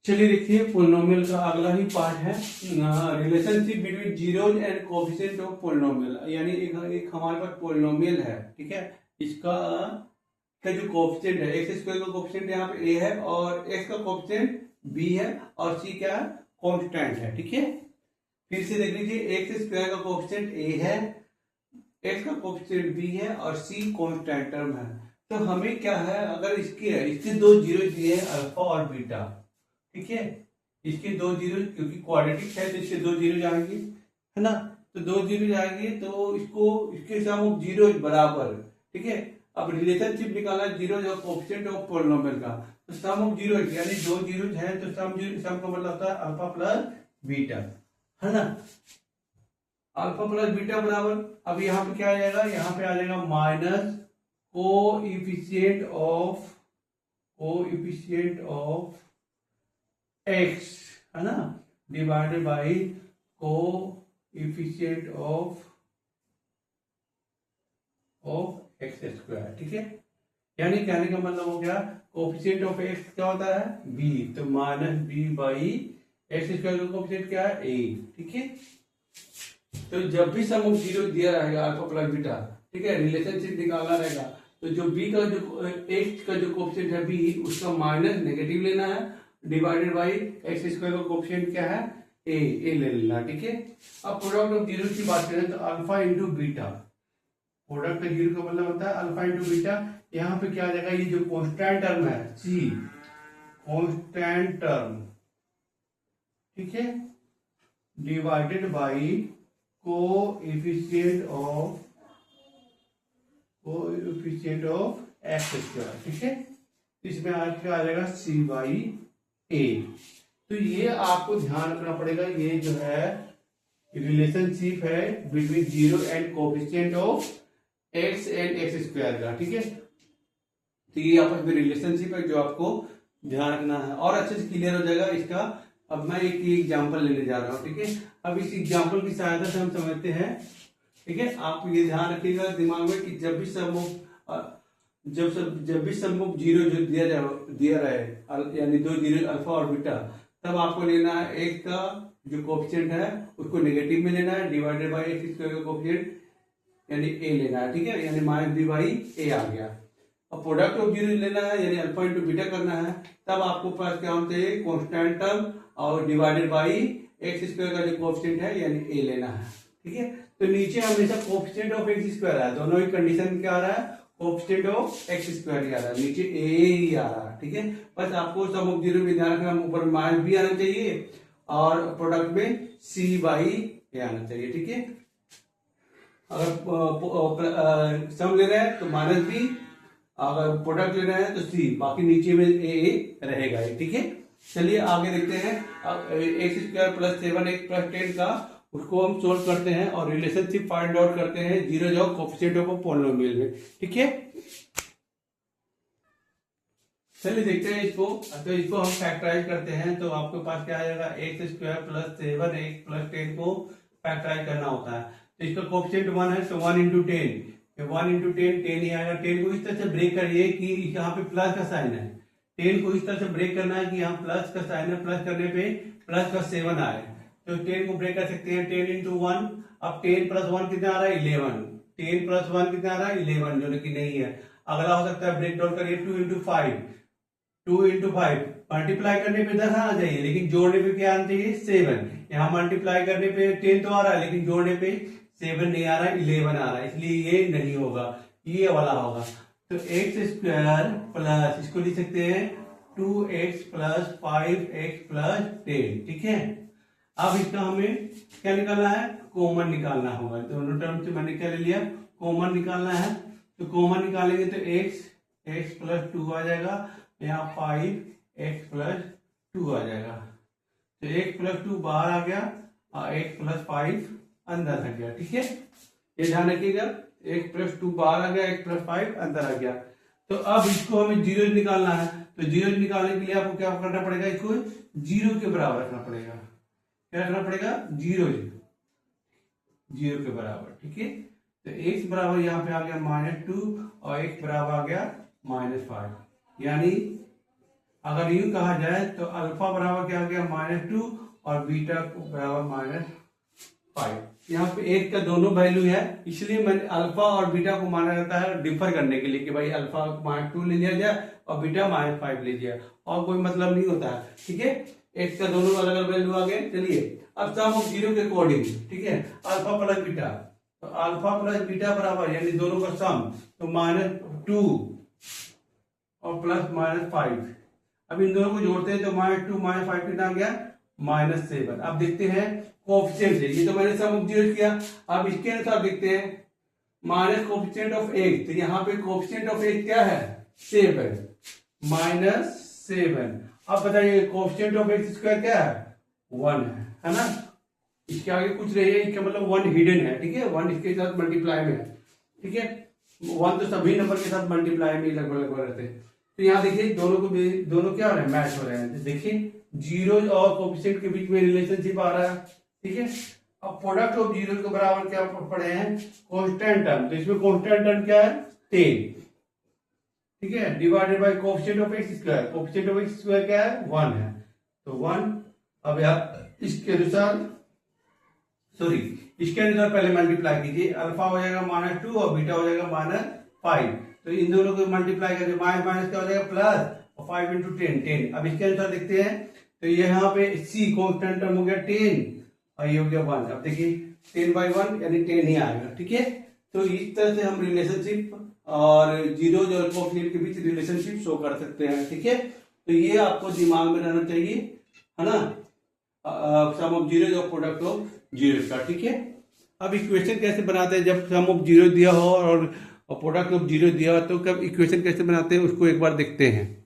चलिए देखिए, पोलिनोमियल का अगला ही पार्ट है relationship between zeros and coefficient of polynomial. यानी एक हमारे पास पोलिनोमियल है, ठीक है। इसका का जो कोएफिशिएंट है, एक्स स्क्वायर का कोएफिशिएंट यहाँ पे ए है और एक्स का कोएफिशिएंट बी है और सी क्या है, कांस्टेंट है, ठीक है। फिर से देख लीजिए, एक्स स्क्वायर का कोएफिशिएंट ए है, एक्स का कोएफिशिएंट बी है और सी कांस्टेंट टर्म है। तो हमें क्या है, अगर इसके दो जीरो दिए हैं, अल्फा और बीटा, ठीक है। इसके दो जीरो, क्योंकि क्वाड्रेटिक है तो इसके दो जीरो जाएंगे, है ना। तो दो जीरो जाएंगे तो इसके सम ऑफ जीरो बराबर, ठीक है। अब रिलेशनशिप निकाला जीरो जो कोएफिशिएंट ऑफ पोलिनोमियल का, तो सम ऑफ जीरो यानी दो जीरो है तो सम का मतलब होता है अल्फा प्लस बीटा, है ना। अल्फा प्लस बीटा बराबर, अब यहाँ पे क्या आ जाएगा, यहाँ पे आ जाएगा माइनस कोएफिशिएंट ऑफ एक्स, है ना, divided by coefficient of x square, ठीक है। यानी कहने का मतलब हो गया, कोएफिशिएंट ऑफ एक्स क्या होता है, बी, तो minus B by X square का कोएफिशिएंट क्या है, ए, ठीक है। तो जब भी सम ऑफ जीरो दिया रहेगा अल्फा प्लस बीटा, ठीक है, रिलेशनशिप निकालना रहेगा, तो जो बी का जो एक्स का जो कोएफिशिएंट है बी, उसका माइनस नेगेटिव लेना है, डिवाइडेड बाई एक्स स्क्वायर का कोएफिशिएंट क्या है, ए ले लेना, ठीक है। अब प्रोडक्ट ऑफ जीरो की बात करें तो alpha into beta, product of zero का मतलब होता है अल्फा इंटू बीटा। यहाँ पे क्या आ जाएगा, ये जो कांस्टेंट टर्म है सी, कांस्टेंट टर्म, ठीक है, divided by coefficient of x square, ठीक है। इसमें आज क्या आ जाएगा, सी बाई ए। तो ये आपको ध्यान रखना पड़ेगा, ये जो है रिलेशनशिप है between zero and coefficient of x and x square का, ठीक है। तो ये आपस में रिलेशनशिप है जो आपको ध्यान रखना है और अच्छे से क्लियर हो जाएगा इसका। अब मैं एक एग्जांपल लेने जा रहा हूँ, ठीक है। अब इस एग्जांपल की सहायता से हम समझते हैं, ठीक है। आप ये ध्यान रखिएगा दिमाग में कि जब भी सम ऑफ जीरो जो दिया रहे, यानी दो जीरो अल्फा और बीटा, तब आपको लेना है एक्स का जो कोएफिशिएंट है उसको नेगेटिव में लेना है, डिवाइडेड बाई एक्स स्क्वायर का कोएफिशिएंट यानी ए लेना है, ठीक है। यानी माइनस बी बाई ए आ गया। अब प्रोडक्ट ऑफ जीरो लेना है यानी अल्फा इंटू बीटा करना है, तब आपको पास क्या होना चाहिए, कांस्टेंट टर्म और डिवाइडेड बाई एक्स स्क्वायर का जो कोएफिशिएंट है यानी ए लेना है, ठीक है। तो नीचे हमेशा कोएफिशिएंट ऑफ एक्स स्क्वायर है, दोनों ही कंडीशन क्या आ रहा है, कोएफिशिएंट ऑफ एक्स स्क्वायर ही आ रहा है, नीचे ए ही आ रहा है, ठीक है। बस आपको सम ऑफ जीरो में ध्यान रखना, ऊपर माइनस भी आना चाहिए और प्रोडक्ट में सी बाई ए आना चाहिए, ठीक है। अगर सम ले रहे हैं तो माइनस बी, अगर प्रोडक्ट ले रहे हैं तो सी, बाकी नीचे में ए रहेगा, ठीक है। चलिए आगे देखते हैं। X square plus 7x plus 10 का उसको हम सोल्व करते हैं और रिलेशनशिप फाइंड आउट करते हैं जीरो जो कोएफिशिएंट ऑफ पोलिनोमियल में, ठीक है। चलिए देखते हैं इसको। तो इसको हम फैक्टराइज करते हैं, तो आपके पास क्या आ जाएगा, x square plus 7x plus 10 को फैक्टराइज करना होता है। तो इसका कोएफिशिएंट 1 है, तो 1 इंटू 10, 1 इंटू 10 10 ही आएगा। 10 को इस तरह से ब्रेक करिए कि यहाँ पे प्लस का साइन है, 10 को इस तरह से ब्रेक करना है कि यहाँ प्लस का साइन है, प्लस करने पे प्लस का 7 आए, तो 10 को ब्रेक कर सकते हैं 10 इंटू 1। अब 10 प्लस 1 कितना आ रहा है, 11, 10 प्लस 1 कितना आ रहा है, 11, जो कि नहीं है। अगला हो सकता है ब्रेक डाउन करिए 2 इंटू 5, 2 इंटू 5 मल्टीप्लाई करने पे 10 आना चाहिए, लेकिन जोड़ने पे क्या आना चाहिए, 7। यहाँ मल्टीप्लाई करने पे 10 तो आ रहा है, लेकिन जोड़ने पे 7 नहीं आ रहा है, 11 आ रहा है, इसलिए ये नहीं होगा, ये वाला होगा। तो एक्स स्क्वायर प्लस, इसको लिख सकते हैं 2x प्लस 5x प्लस 10, ठीक है। अब इसका हमें क्या निकालना है, कॉमन निकालना होगा। दोनों टर्म से मैंने क्या ले लिया, कॉमन निकालना है। तो कॉमन निकालेंगे तो x प्लस 2 आ जाएगा, यहाँ 5x प्लस 2 आ जाएगा। तो x प्लस 2 बाहर आ गया और x प्लस 5 अंदर आ गया, ठीक है। ये ध्यान रखिएगा, x प्लस 2 बाहर आ गया, x प्लस 5 अंदर आ गया। तो अब इसको हमें जीरो निकालना है, तो जीरो निकालने के लिए आपको क्या करना पड़ेगा, इसको जीरो के बराबर रखना पड़ेगा। क्या रखना पड़ेगा, जीरो के बराबर, ठीक है। तो x बराबर यहाँ पे आ गया -2 और x बराबर आ गया -5, यानी अगर यूं कहा जाए तो अल्फा बराबर क्या आ गया -2 और बीटा बराबर -5। यहाँ पे एक का दोनों वैल्यू है, इसलिए मैंने अल्फा और बीटा को माना जाता है डिफर करने के लिए कि भाई अल्फा -2 ले लिया जाए और बीटा -5 ले लिया, और कोई मतलब नहीं होता है। ठीक है, एक का दोनों अलग अलग वैल्यू आ गए। चलिए अब सम ऑफ जीरो के अकॉर्डिंग, ठीक है, अल्फा प्लस बीटा, तो अल्फा प्लस बीटा बराबर यानी दोनों का सम, तो -2 और प्लस -5। अब इन दोनों को जोड़ते हैं तो -2 -5 कितना आ गया -7। अब देखते हैं कोएफिशिएंट से, ये तो मैंने सम ऑफ जीरो किया। अब इसके अनुसार देखते हैं माइनस कोएफिशिएंट ऑफ x, तो यहाँ पे कोएफिशिएंट ऑफ x क्या है 7 -7। अब बताइए कोएफिशिएंट ऑफ x स्क्वायर क्या है 1 है ना। इसके आगे कुछ नहीं है, इसका मतलब 1 हिडन है। ठीक है, 1 इसके साथ मल्टीप्लाई में है। ठीक है, 1 तो सभी नंबर के साथ मल्टीप्लाई में लगभग लगभग रहते हैं। तो यहाँ देखिए दोनों क्या हो रहे हैं, मैच हो रहे हैं। देखिए जीरो और कोएफिशिएंट के बीच में रिलेशनशिप आ रहा है। ठीक है, अब प्रोडक्ट ऑफ जीरो के बराबर क्या पढ़े हैं, कांस्टेंट टर्म, तो इसमें कांस्टेंट टर्म क्या है 10। ठीक है, divided by coefficient of x square, coefficient of x square क्या है 1 है, तो 1। अब यहाँ इसके अनुसार पहले मल्टीप्लाई कीजिए, अल्फा हो जाएगा -2 और बीटा हो जाएगा -5। तो इन दोनों को मल्टीप्लाई करके माइनस क्या हो जाएगा प्लस, और 5 × 10। अब इसके अनुसार देखते हैं, तो ये यहाँ पे c कांस्टेंट टर्म हो गया 10 और ये हो गया 1। अब देखिए 10/1 यानी 10 ही आएगा। ठीक है, तो इस तरह से हम रिलेशनशिप और जीरो और कोएफिशिएंट के बीच रिलेशनशिप शो कर सकते हैं। ठीक है, तो ये आपको दिमाग में रहना चाहिए, है ना, सम ऑफ जीरो और प्रोडक्ट ऑफ जीरो का। ठीक है, अब इक्वेशन कैसे बनाते हैं जब सम ऑफ जीरो दिया हो और प्रोडक्ट ऑफ जीरो दिया हो, तो कब इक्वेशन कैसे बनाते हैं उसको एक बार देखते हैं।